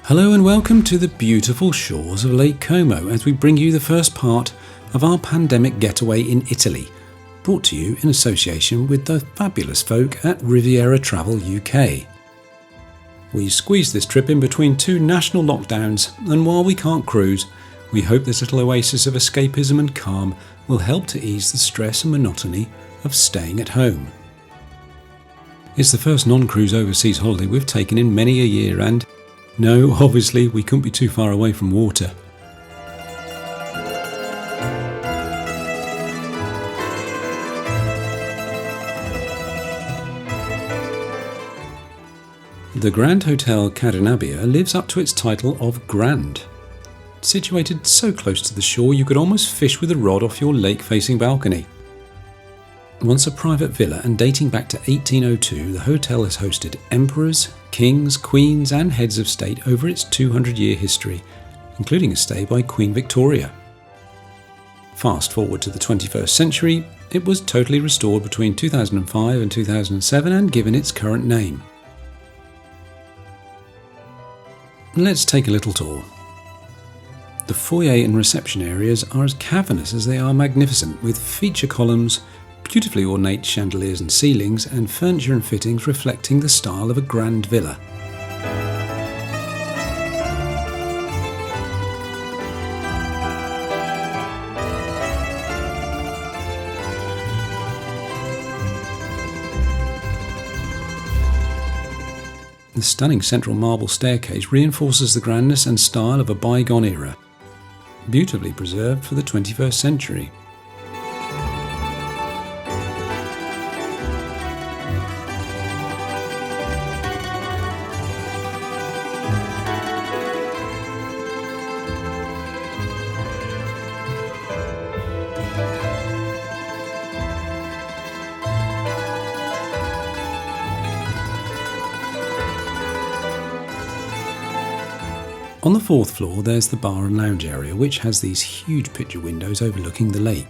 Hello and welcome to the beautiful shores of Lake Como as we bring you the first part of our pandemic getaway in Italy, brought to you in association with the fabulous folk at Riviera Travel UK. We squeezed this trip in between two national lockdowns, and while we can't cruise, we hope this little oasis of escapism and calm will help to ease the stress and monotony of staying at home. It's the first non-cruise overseas holiday we've taken in many a year, and no, obviously, we couldn't be too far away from water. The Grand Hotel Cadenabbia lives up to its title of Grand. Situated so close to the shore you could almost fish with a rod off your lake-facing balcony. Once a private villa and dating back to 1802, the hotel has hosted emperors, kings, queens and heads of state over its 200-year history, including a stay by Queen Victoria. Fast forward to the 21st century, it was totally restored between 2005 and 2007 and given its current name. Let's take a little tour. The foyer and reception areas are as cavernous as they are magnificent, with feature columns, beautifully ornate chandeliers and ceilings, and furniture and fittings reflecting the style of a grand villa. The stunning central marble staircase reinforces the grandness and style of a bygone era, beautifully preserved for the 21st century. On the fourth floor there's the bar and lounge area, which has these huge picture windows overlooking the lake.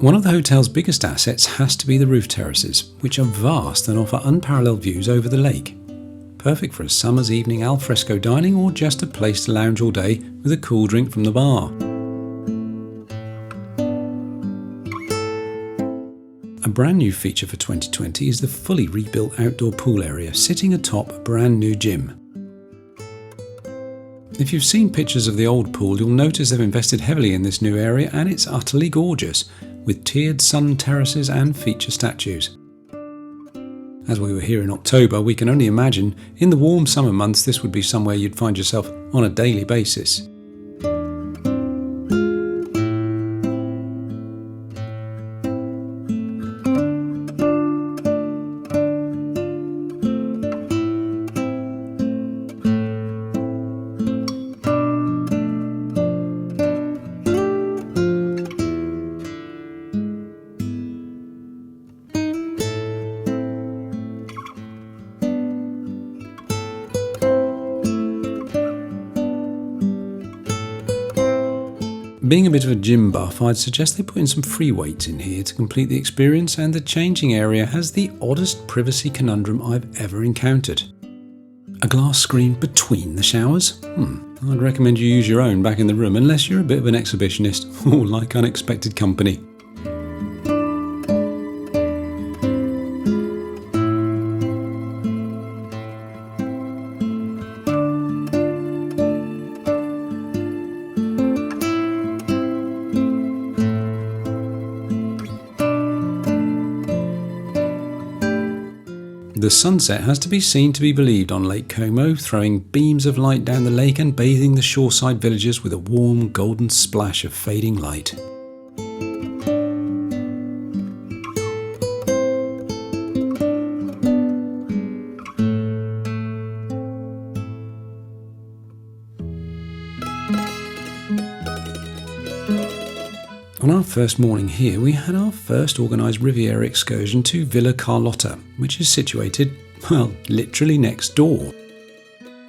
One of the hotel's biggest assets has to be the roof terraces, which are vast and offer unparalleled views over the lake. Perfect for a summer's evening al fresco dining or just a place to lounge all day with a cool drink from the bar. A brand new feature for 2020 is the fully rebuilt outdoor pool area sitting atop a brand new gym. If you've seen pictures of the old pool, you'll notice they've invested heavily in this new area, and it's utterly gorgeous, with tiered sun terraces and feature statues. As we were here in October, we can only imagine in the warm summer months this would be somewhere you'd find yourself on a daily basis. Being a bit of a gym buff, I'd suggest they put in some free weights in here to complete the experience, and the changing area has the oddest privacy conundrum I've ever encountered. A glass screen between the showers? I'd recommend you use your own back in the room unless you're a bit of an exhibitionist or like unexpected company. The sunset has to be seen to be believed on Lake Como, throwing beams of light down the lake and bathing the shoreside villages with a warm golden splash of fading light. first morning here, we had our first organised Riviera excursion to Villa Carlotta, which is situated, well, literally next door.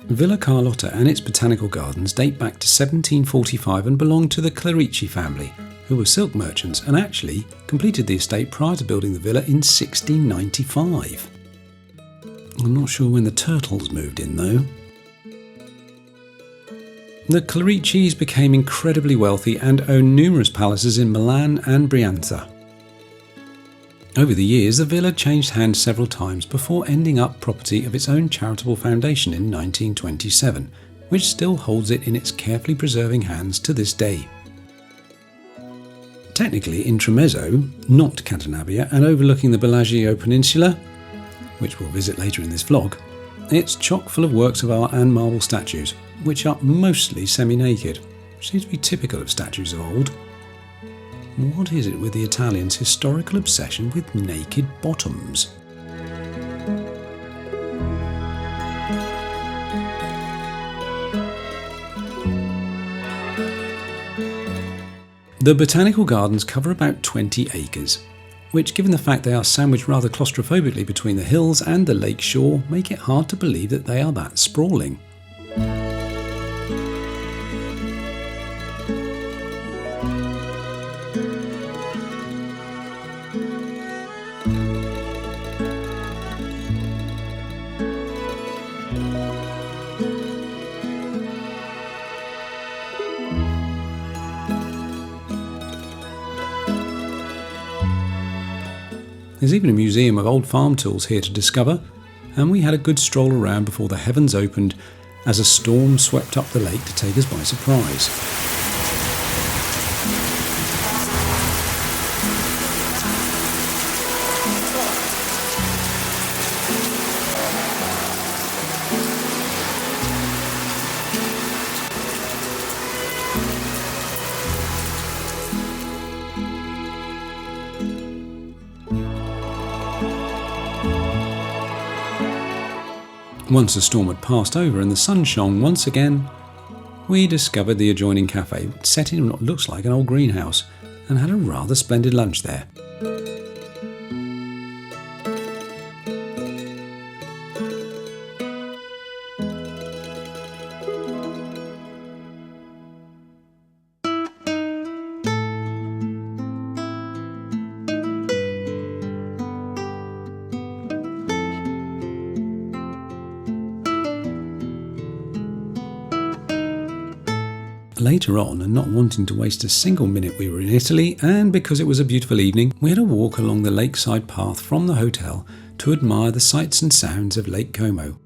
Villa Carlotta and its botanical gardens date back to 1745 and belong to the Clerici family, who were silk merchants and actually completed the estate prior to building the villa in 1695. I'm not sure when the turtles moved in though. The Clericis became incredibly wealthy and owned numerous palaces in Milan and Brianza. Over the years, the villa changed hands several times before ending up property of its own charitable foundation in 1927, which still holds it in its carefully preserving hands to this day. Technically in Tremezzo, not Cadenabia, and overlooking the Bellagio Peninsula, which we'll visit later in this vlog, it's chock full of works of art and marble statues, which are mostly semi-naked, which seems to be typical of statues of old. What is it with the Italians' historical obsession with naked bottoms? The botanical gardens cover about 20 acres, which, given the fact they are sandwiched rather claustrophobically between the hills and the lake shore, make it hard to believe that they are that sprawling. There's even a museum of old farm tools here to discover, and we had a good stroll around before the heavens opened as a storm swept up the lake to take us by surprise. Once the storm had passed over and the sun shone once again, we discovered the adjoining cafe, set in what looks like an old greenhouse, and had a rather splendid lunch there. Later on, and not wanting to waste a single minute, we were in Italy, and because it was a beautiful evening, we had a walk along the lakeside path from the hotel to admire the sights and sounds of Lake Como.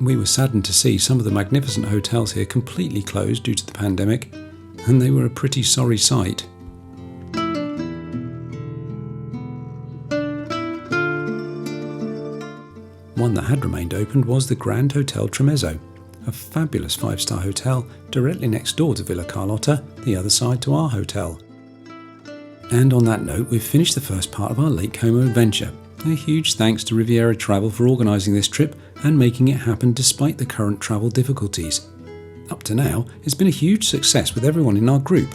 We were saddened to see some of the magnificent hotels here completely closed due to the pandemic, and they were a pretty sorry sight. One that had remained open was the Grand Hotel Tremezzo, a fabulous 5-star hotel directly next door to Villa Carlotta, the other side to our hotel. And on that note, we've finished the first part of our Lake Como adventure. A huge thanks to Riviera Travel for organising this trip and making it happen despite the current travel difficulties. Up to now, it's been a huge success with everyone in our group.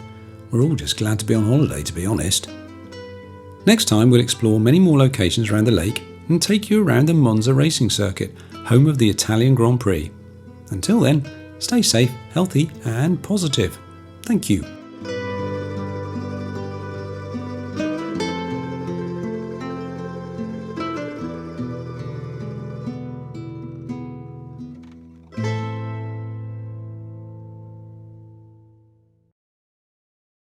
We're all just glad to be on holiday, to be honest. Next time we'll explore many more locations around the lake and take you around the Monza racing circuit, home of the Italian Grand Prix. Until then, stay safe, healthy and positive. Thank you.